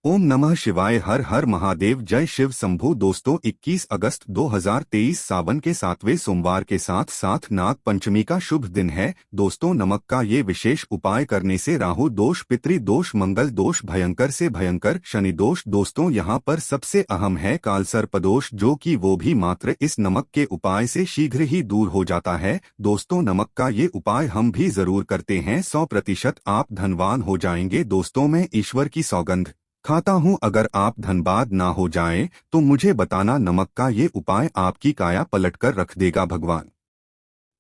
ओम नमः शिवाय। हर हर महादेव। जय शिव शंभू। दोस्तों 21 अगस्त 2023 सावन के 7वें सोमवार के साथ साथ नाग पंचमी का शुभ दिन है। दोस्तों नमक का ये विशेष उपाय करने से राहु दोष, पितृ दोष, मंगल दोष, भयंकर से भयंकर शनि दोष, दोस्तों यहाँ पर सबसे अहम है कालसर्प दोष, जो कि वो भी मात्र इस नमक के उपाय से शीघ्र ही दूर हो जाता है। दोस्तों नमक का ये उपाय हम भी जरूर करते हैं, 100% आप धनवान हो जाएंगे। दोस्तों मैं ईश्वर की सौगंध खाता हूं, अगर आप धनबाद ना हो जाएं तो मुझे बताना, नमक का ये उपाय आपकी काया पलट कर रख देगा। भगवान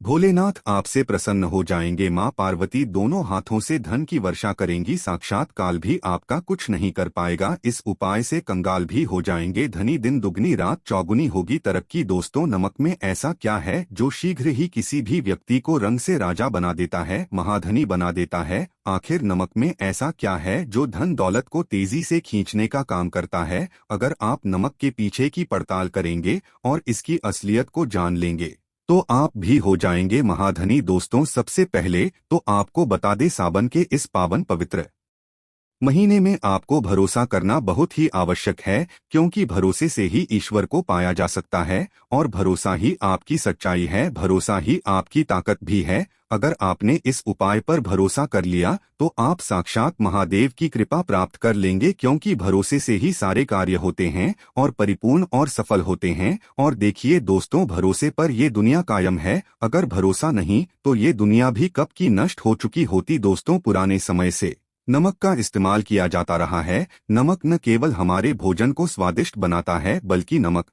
भोलेनाथ आपसे प्रसन्न हो जाएंगे। मां पार्वती दोनों हाथों से धन की वर्षा करेंगी, साक्षात काल भी आपका कुछ नहीं कर पाएगा। इस उपाय से कंगाल भी हो जाएंगे धनी, दिन दुगनी रात चौगुनी होगी तरक्की। दोस्तों नमक में ऐसा क्या है जो शीघ्र ही किसी भी व्यक्ति को रंग से राजा बना देता है, महाधनी बना देता है? आखिर नमक में ऐसा क्या है जो धन दौलत को तेजी से खींचने का काम करता है? अगर आप नमक के पीछे की पड़ताल करेंगे और इसकी असलियत को जान लेंगे तो आप भी हो जाएंगे महाधनी। दोस्तों सबसे पहले तो आपको बता दे, सावन के इस पावन पवित्र महीने में आपको भरोसा करना बहुत ही आवश्यक है, क्योंकि भरोसे से ही ईश्वर को पाया जा सकता है और भरोसा ही आपकी सच्चाई है, भरोसा ही आपकी ताकत भी है। अगर आपने इस उपाय पर भरोसा कर लिया तो आप साक्षात महादेव की कृपा प्राप्त कर लेंगे, क्योंकि भरोसे से ही सारे कार्य होते हैं और परिपूर्ण और सफल होते हैं। और देखिए दोस्तों, भरोसे पर ये दुनिया कायम है, अगर भरोसा नहीं तो ये दुनिया भी कब की नष्ट हो चुकी होती। दोस्तों पुराने समय से नमक का इस्तेमाल किया जाता रहा है। नमक न केवल हमारे भोजन को स्वादिष्ट बनाता है, बल्कि नमक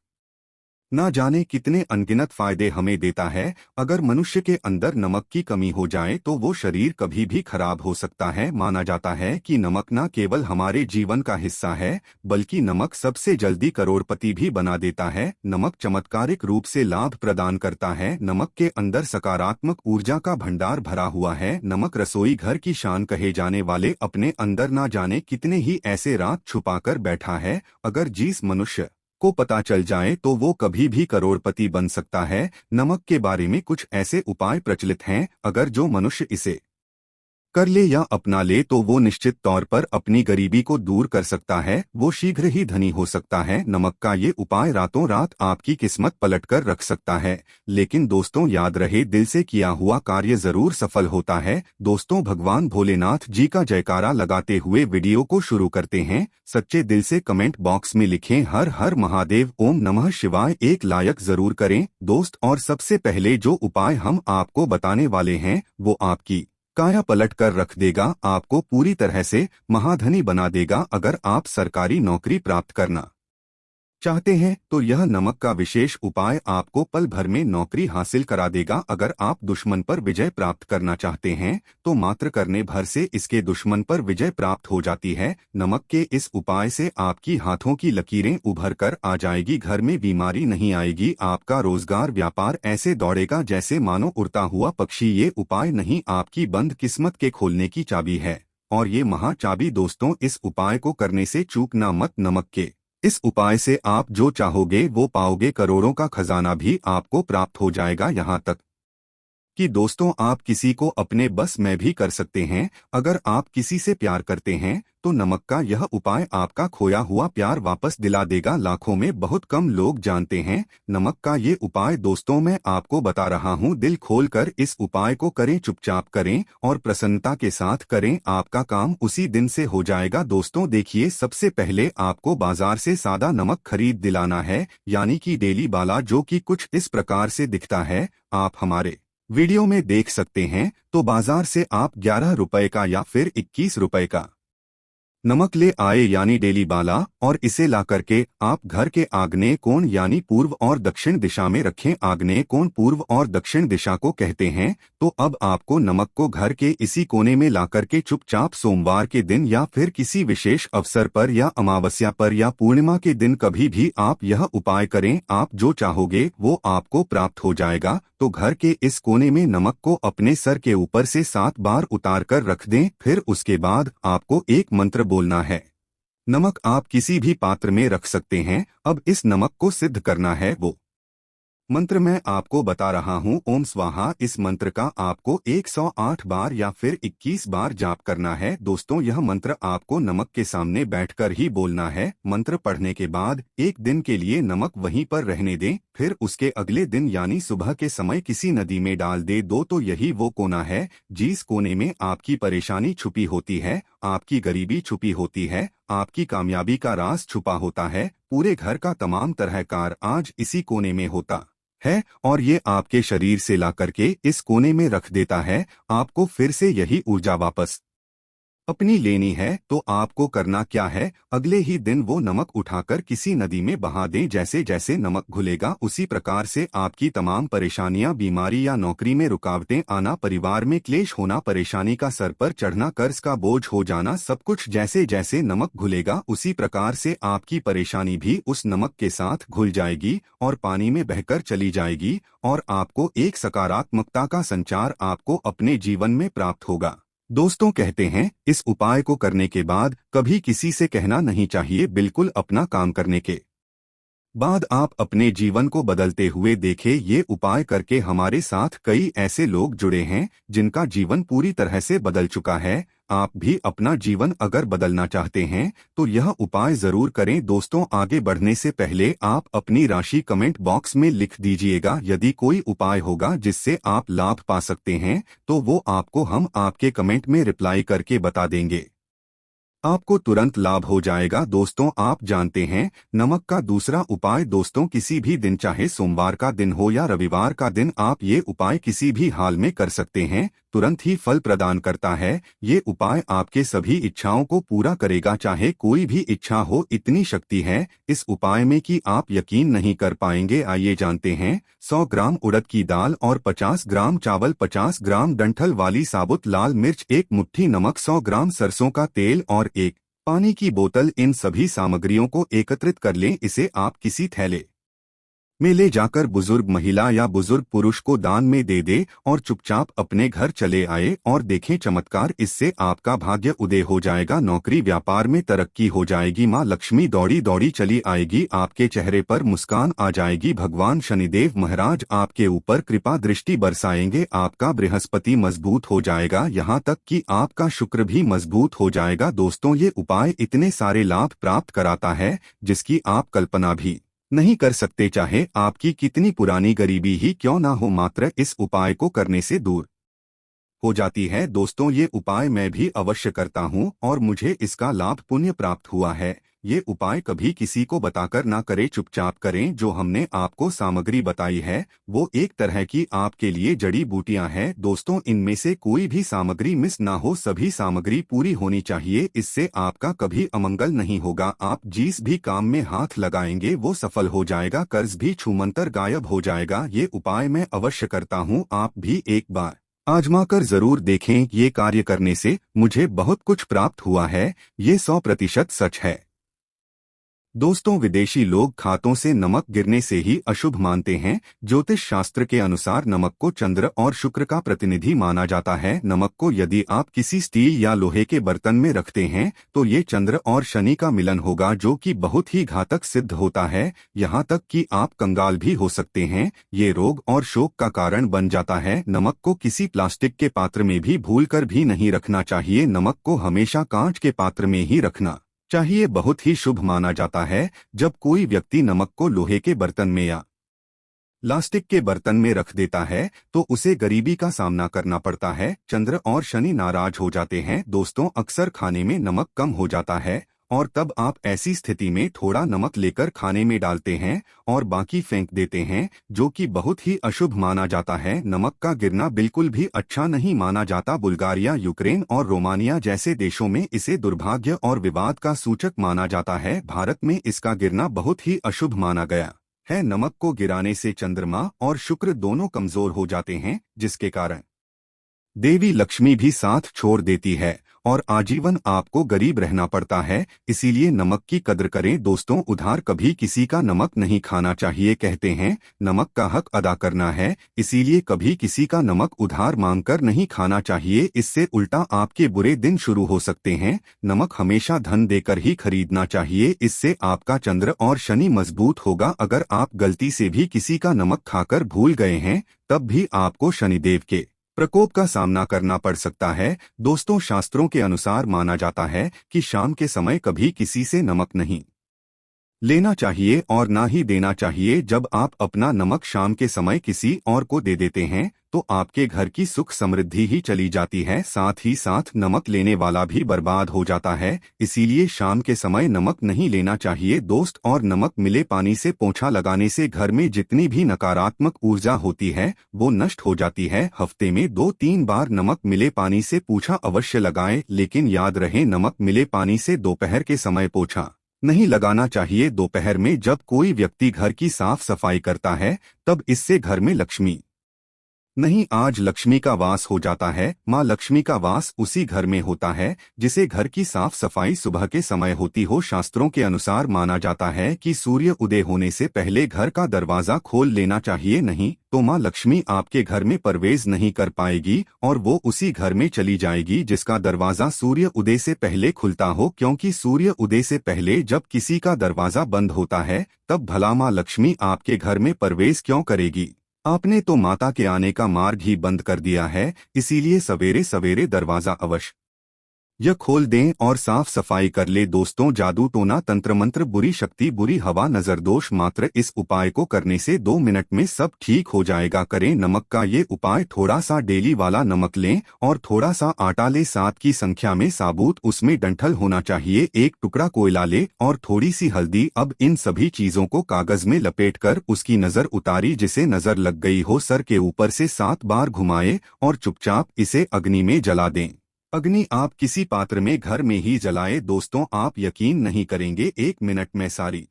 ना जाने कितने अनगिनत फायदे हमें देता है। अगर मनुष्य के अंदर नमक की कमी हो जाए तो वो शरीर कभी भी खराब हो सकता है। माना जाता है कि नमक ना केवल हमारे जीवन का हिस्सा है, बल्कि नमक सबसे जल्दी करोड़पति भी बना देता है। नमक चमत्कारिक रूप से लाभ प्रदान करता है। नमक के अंदर सकारात्मक ऊर्जा का भंडार भरा हुआ है। नमक रसोई घर की शान कहे जाने वाले अपने अंदर ना जाने कितने ही ऐसे राज छुपाकर बैठा है। अगर जिस मनुष्य को पता चल जाए तो वो कभी भी करोड़पति बन सकता है। नमक के बारे में कुछ ऐसे उपाय प्रचलित हैं, अगर जो मनुष्य इसे कर ले या अपना ले तो वो निश्चित तौर पर अपनी गरीबी को दूर कर सकता है, वो शीघ्र ही धनी हो सकता है। नमक का ये उपाय रातों रात आपकी किस्मत पलट कर रख सकता है, लेकिन दोस्तों याद रहे, दिल से किया हुआ कार्य जरूर सफल होता है। दोस्तों भगवान भोलेनाथ जी का जयकारा लगाते हुए वीडियो को शुरू करते हैं। सच्चे दिल से कमेंट बॉक्स में लिखें हर हर महादेव, ओम नमः शिवाय, एक लायक जरूर करें दोस्त। और सबसे पहले जो उपाय हम आपको बताने वाले हैं वो आपकी काया पलट कर रख देगा, आपको पूरी तरह से महाधनी बना देगा। अगर आप सरकारी नौकरी प्राप्त करना चाहते हैं तो यह नमक का विशेष उपाय आपको पल भर में नौकरी हासिल करा देगा। अगर आप दुश्मन पर विजय प्राप्त करना चाहते हैं तो मात्र करने भर से इसके दुश्मन पर विजय प्राप्त हो जाती है। नमक के इस उपाय से आपकी हाथों की लकीरें उभर कर आ जाएगी, घर में बीमारी नहीं आएगी, आपका रोजगार व्यापार ऐसे दौड़ेगा जैसे मानो उड़ता हुआ पक्षी। ये उपाय नहीं, आपकी बंद किस्मत के खोलने की चाबी है, और ये महा चाबी दोस्तों, इस उपाय को करने से चूकना मत। नमक के इस उपाय से आप जो चाहोगे वो पाओगे, करोड़ों का खजाना भी आपको प्राप्त हो जाएगा। यहाँ तक कि दोस्तों आप किसी को अपने बस में भी कर सकते हैं। अगर आप किसी से प्यार करते हैं तो नमक का यह उपाय आपका खोया हुआ प्यार वापस दिला देगा। लाखों में बहुत कम लोग जानते हैं नमक का ये उपाय। दोस्तों मैं आपको बता रहा हूँ, दिल खोलकर इस उपाय को करें, चुपचाप करें और प्रसन्नता के साथ करें, आपका काम उसी दिन से हो जाएगा। दोस्तों देखिए, सबसे पहले आपको बाजार से सादा नमक खरीद दिलाना है, यानी कि डेली वाला, जो कि कुछ इस प्रकार से दिखता है। आप हमारे वीडियो में देख सकते हैं। तो बाजार से आप 11 रुपए का या फिर 21 रुपए का नमक ले आए, यानी डेली वाला, और इसे ला करके आप घर के आग्नेय कोण यानी पूर्व और दक्षिण दिशा में रखें। आग्नेय कोण पूर्व और दक्षिण दिशा को कहते हैं। तो अब आपको नमक को घर के इसी कोने में ला करके चुपचाप सोमवार के दिन या फिर किसी विशेष अवसर पर या अमावस्या पर या पूर्णिमा के दिन कभी भी आप यह उपाय करें, आप जो चाहोगे वो आपको प्राप्त हो जाएगा। तो घर के इस कोने में नमक को अपने सर के ऊपर से 7 बार उतार कर रख दें। फिर उसके बाद आपको एक मंत्र बोलना है। नमक आप किसी भी पात्र में रख सकते हैं। अब इस नमक को सिद्ध करना है, वो मंत्र मैं आपको बता रहा हूँ, ओम स्वाहा। इस मंत्र का आपको 108 बार या फिर 21 बार जाप करना है। दोस्तों, यह मंत्र आपको नमक के सामने बैठकर ही बोलना है। मंत्र पढ़ने के बाद एक दिन के लिए नमक वहीं पर रहने दें, फिर उसके अगले दिन यानी सुबह के समय किसी नदी में डाल दे दो। तो यही वो कोना है जिस कोने में आपकी परेशानी छुपी होती है, आपकी गरीबी छुपी होती है, आपकी कामयाबी का राज छुपा होता है। पूरे घर का तमाम तरह कार आज इसी कोने में होता है और ये आपके शरीर से ला करके इस कोने में रख देता है। आपको फिर से यही ऊर्जा वापस अपनी लेनी है तो आपको करना क्या है, अगले ही दिन वो नमक उठाकर किसी नदी में बहा दें। जैसे जैसे नमक घुलेगा उसी प्रकार से आपकी तमाम परेशानियां, बीमारी या नौकरी में रुकावटें आना, परिवार में क्लेश होना, परेशानी का सर पर चढ़ना, कर्ज का बोझ हो जाना, सब कुछ जैसे जैसे नमक घुलेगा उसी प्रकार से आपकी परेशानी भी उस नमक के साथ घुल जाएगी और पानी में बहकर चली जाएगी और आपको एक सकारात्मकता का संचार आपको अपने जीवन में प्राप्त होगा। दोस्तों, कहते हैं इस उपाय को करने के बाद कभी किसी से कहना नहीं चाहिए। बिल्कुल अपना काम करने के बाद आप अपने जीवन को बदलते हुए देखें। ये उपाय करके हमारे साथ कई ऐसे लोग जुड़े हैं जिनका जीवन पूरी तरह से बदल चुका है। आप भी अपना जीवन अगर बदलना चाहते हैं तो यह उपाय जरूर करें। दोस्तों, आगे बढ़ने से पहले आप अपनी राशि कमेंट बॉक्स में लिख दीजिएगा। यदि कोई उपाय होगा जिससे आप लाभ पा सकते हैं तो वो आपको हम आपके कमेंट में रिप्लाई करके बता देंगे, आपको तुरंत लाभ हो जाएगा। दोस्तों, आप जानते हैं नमक का दूसरा उपाय, दोस्तों किसी भी दिन, चाहे सोमवार का दिन हो या रविवार का दिन, आप ये उपाय किसी भी हाल में कर सकते हैं। तुरंत ही फल प्रदान करता है। ये उपाय आपके सभी इच्छाओं को पूरा करेगा, चाहे कोई भी इच्छा हो। इतनी शक्ति है इस उपाय में कि आप यकीन नहीं कर पाएंगे। आइए जानते हैं। 100 ग्राम उड़द की दाल और 50 ग्राम चावल, 50 ग्राम डंठल वाली साबुत लाल मिर्च, एक मुट्ठी नमक, 100 ग्राम सरसों का तेल और एक पानी की बोतल, इन सभी सामग्रियों को एकत्रित कर लें। इसे आप किसी थैले में ले जाकर बुजुर्ग महिला या बुजुर्ग पुरुष को दान में दे दे और चुपचाप अपने घर चले आए और देखें चमत्कार। इससे आपका भाग्य उदय हो जाएगा, नौकरी व्यापार में तरक्की हो जाएगी, माँ लक्ष्मी दौड़ी दौड़ी चली आएगी, आपके चेहरे पर मुस्कान आ जाएगी, भगवान शनिदेव महाराज आपके ऊपर कृपा दृष्टि बरसाएंगे, आपका बृहस्पति मजबूत हो जाएगा, यहाँ तक कि आपका शुक्र भी मजबूत हो जाएगा। दोस्तों, ये उपाय इतने सारे लाभ प्राप्त कराता है जिसकी आप कल्पना भी नहीं कर सकते, चाहे आपकी कितनी पुरानी गरीबी ही क्यों ना हो, मात्र इस उपाय को करने से दूर हो जाती है। दोस्तों, ये उपाय मैं भी अवश्य करता हूँ और मुझे इसका लाभ पुण्य प्राप्त हुआ है। ये उपाय कभी किसी को बताकर ना करें, चुपचाप करें। जो हमने आपको सामग्री बताई है वो एक तरह की आपके लिए जड़ी बूटियां हैं। दोस्तों, इनमें से कोई भी सामग्री मिस ना हो, सभी सामग्री पूरी होनी चाहिए। इससे आपका कभी अमंगल नहीं होगा। आप जिस भी काम में हाथ लगाएंगे वो सफल हो जाएगा, कर्ज भी छूमंतर गायब हो जाएगा। ये उपाय मैं अवश्य करता हूँ, आप भी एक बार आजमाकर जरूर देखें। ये कार्य करने से मुझे बहुत कुछ प्राप्त हुआ है, ये 100% सच है। दोस्तों, विदेशी लोग खातों से नमक गिरने से ही अशुभ मानते हैं। ज्योतिष शास्त्र के अनुसार नमक को चंद्र और शुक्र का प्रतिनिधि माना जाता है। नमक को यदि आप किसी स्टील या लोहे के बर्तन में रखते हैं तो ये चंद्र और शनि का मिलन होगा, जो कि बहुत ही घातक सिद्ध होता है। यहाँ तक कि आप कंगाल भी हो सकते हैं। ये रोग और शोक का कारण बन जाता है। नमक को किसी प्लास्टिक के पात्र में भी भूलकर भी नहीं रखना चाहिए। नमक को हमेशा कांच के पात्र में ही रखना चाहिए। बहुत ही शुभ माना जाता है जब कोई व्यक्ति नमक को लोहे के बर्तन में या प्लास्टिक के बर्तन में रख देता है तो उसे गरीबी का सामना करना पड़ता है। चंद्र और शनि नाराज हो जाते हैं। दोस्तों, अक्सर खाने में नमक कम हो जाता है और तब आप ऐसी स्थिति में थोड़ा नमक लेकर खाने में डालते हैं और बाकी फेंक देते हैं, जो कि बहुत ही अशुभ माना जाता है। नमक का गिरना बिल्कुल भी अच्छा नहीं माना जाता। बुल्गारिया, यूक्रेन और रोमानिया जैसे देशों में इसे दुर्भाग्य और विवाद का सूचक माना जाता है। भारत में इसका गिरना बहुत ही अशुभ माना गया है। नमक को गिराने से चंद्रमा और शुक्र दोनों कमजोर हो जाते हैं, जिसके कारण देवी लक्ष्मी भी साथ छोड़ देती है और आजीवन आपको गरीब रहना पड़ता है। इसीलिए नमक की कद्र करें दोस्तों। उधार कभी किसी का नमक नहीं खाना चाहिए। कहते हैं नमक का हक अदा करना है, इसीलिए कभी किसी का नमक उधार मांगकर नहीं खाना चाहिए। इससे उल्टा आपके बुरे दिन शुरू हो सकते हैं। नमक हमेशा धन देकर ही खरीदना चाहिए, इससे आपका चंद्र और शनि मजबूत होगा। अगर आप गलती से भी किसी का नमक खाकर भूल गए हैं तब भी आपको शनिदेव के प्रकोप का सामना करना पड़ सकता है। दोस्तों, शास्त्रों के अनुसार माना जाता है कि शाम के समय कभी किसी से नमक नहीं लेना चाहिए और ना ही देना चाहिए। जब आप अपना नमक शाम के समय किसी और को दे देते हैं तो आपके घर की सुख समृद्धि ही चली जाती है, साथ ही साथ नमक लेने वाला भी बर्बाद हो जाता है। इसीलिए शाम के समय नमक नहीं लेना चाहिए दोस्त। और नमक मिले पानी से पोंछा लगाने से घर में जितनी भी नकारात्मक ऊर्जा होती है वो नष्ट हो जाती है। हफ्ते में 2-3 बार नमक मिले पानी से पोंछा अवश्य लगाएं, लेकिन याद रहे नमक मिले पानी से दोपहर के समय पोंछा नहीं लगाना चाहिए। दोपहर में जब कोई व्यक्ति घर की साफ सफाई करता है तब इससे घर में लक्ष्मी नहीं, आज लक्ष्मी का वास हो जाता है। माँ लक्ष्मी का वास उसी घर में होता है जिसे घर की साफ सफाई सुबह के समय होती हो। शास्त्रों के अनुसार माना जाता है कि सूर्य उदय होने से पहले घर का दरवाजा खोल लेना चाहिए, नहीं तो माँ लक्ष्मी आपके घर में प्रवेश नहीं कर पाएगी और वो उसी घर में चली जाएगी जिसका दरवाजा सूर्य उदय से पहले खुलता हो। क्योंकि सूर्य उदय से पहले जब किसी का दरवाजा बंद होता है तब भला माँ लक्ष्मी आपके घर में प्रवेश क्यों करेगी? आपने तो माता के आने का मार्ग ही बंद कर दिया है। इसीलिए सवेरे सवेरे दरवाजा अवश्य यह खोल दें और साफ सफाई कर ले। दोस्तों, जादू टोना तंत्र मंत्र, बुरी शक्ति, बुरी हवा, नजर दोष, मात्र इस उपाय को करने से 2 मिनट में सब ठीक हो जाएगा। करें नमक का ये उपाय। थोड़ा सा डेली वाला नमक लें और थोड़ा सा आटा ले, 7 की संख्या में साबुत, उसमें डंठल होना चाहिए। 1 टुकड़ा कोयला ले और थोड़ी सी हल्दी। अब इन सभी चीजों को कागज में लपेटकर उसकी नजर उतारी। जिसे नजर लग गई हो सर के ऊपर से 7 बार घुमाए और चुपचाप इसे अग्नि में जला दें। अग्नि आप किसी पात्र में घर में ही जलाए। दोस्तों, आप यकीन नहीं करेंगे, 1 मिनट में सारी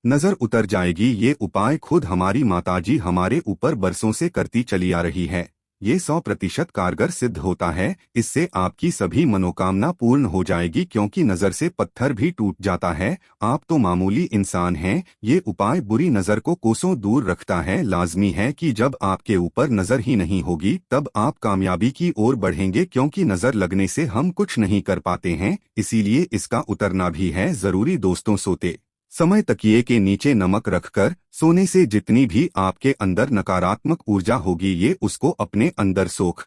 नजर उतर जाएगी। ये उपाय खुद हमारी माताजी हमारे ऊपर बरसों से करती चली आ रही है। ये 100% कारगर सिद्ध होता है। इससे आपकी सभी मनोकामना पूर्ण हो जाएगी, क्योंकि नजर से पत्थर भी टूट जाता है। आप तो मामूली इंसान हैं, ये उपाय बुरी नजर को कोसों दूर रखता है। लाजमी है कि जब आपके ऊपर नजर ही नहीं होगी तब आप कामयाबी की ओर बढ़ेंगे, क्योंकि नजर लगने से हम कुछ नहीं कर पाते हैं। इसीलिए इसका उतरना भी है जरूरी। दोस्तों, सोते समय तकिए के नीचे नमक रखकर सोने से जितनी भी आपके अंदर नकारात्मक ऊर्जा होगी ये उसको अपने अंदर सोख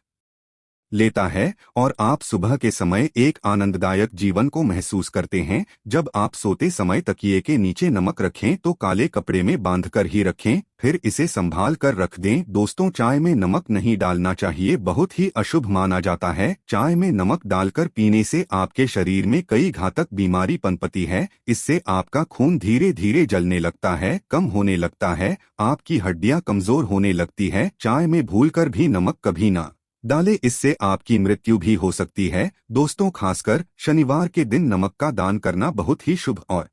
लेता है और आप सुबह के समय एक आनंददायक जीवन को महसूस करते हैं। जब आप सोते समय तकिए के नीचे नमक रखें तो काले कपड़े में बांधकर ही रखें, फिर इसे संभाल कर रख दें। दोस्तों, चाय में नमक नहीं डालना चाहिए, बहुत ही अशुभ माना जाता है। चाय में नमक डालकर पीने से आपके शरीर में कई घातक बीमारी पनपती है। इससे आपका खून धीरे धीरे जलने लगता है, कम होने लगता है, आपकी हड्डियां कमजोर होने लगती है। चाय में भूलकर भी नमक कभी ना डालें, इससे आपकी मृत्यु भी हो सकती है। दोस्तों, खासकर शनिवार के दिन नमक का दान करना बहुत ही शुभ और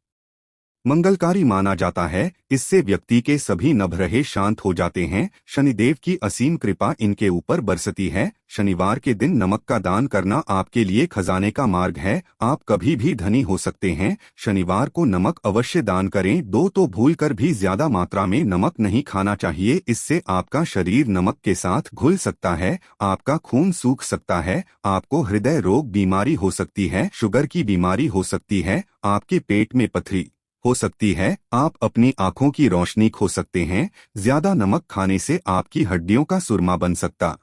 मंगलकारी माना जाता है। इससे व्यक्ति के सभी नभरहे शांत हो जाते हैं। शनिदेव की असीम कृपा इनके ऊपर बरसती है। शनिवार के दिन नमक का दान करना आपके लिए खजाने का मार्ग है। आप कभी भी धनी हो सकते हैं। शनिवार को नमक अवश्य दान करें। तो भूलकर भी ज्यादा मात्रा में नमक नहीं खाना चाहिए। इससे आपका शरीर नमक के साथ घुल सकता है, आपका खून सूख सकता है, आपको हृदय रोग बीमारी हो सकती है, शुगर की बीमारी हो सकती है, आपके पेट में पथरी हो सकती है, आप अपनी आंखों की रोशनी खो सकते हैं। ज्यादा नमक खाने से आपकी हड्डियों का सुरमा बन सकता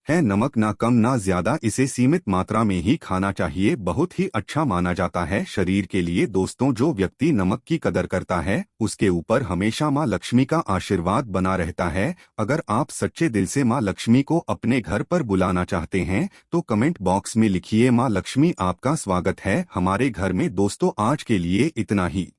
है। नमक ना कम ना ज्यादा, इसे सीमित मात्रा में ही खाना चाहिए। बहुत ही अच्छा माना जाता है शरीर के लिए। दोस्तों, जो व्यक्ति नमक की कदर करता है उसके ऊपर हमेशा माँ लक्ष्मी का आशीर्वाद बना रहता है। अगर आप सच्चे दिल से माँ लक्ष्मी को अपने घर पर बुलाना चाहते हैं तो कमेंट बॉक्स में लिखिए, माँ लक्ष्मी आपका स्वागत है हमारे घर में। दोस्तों, आज के लिए इतना ही।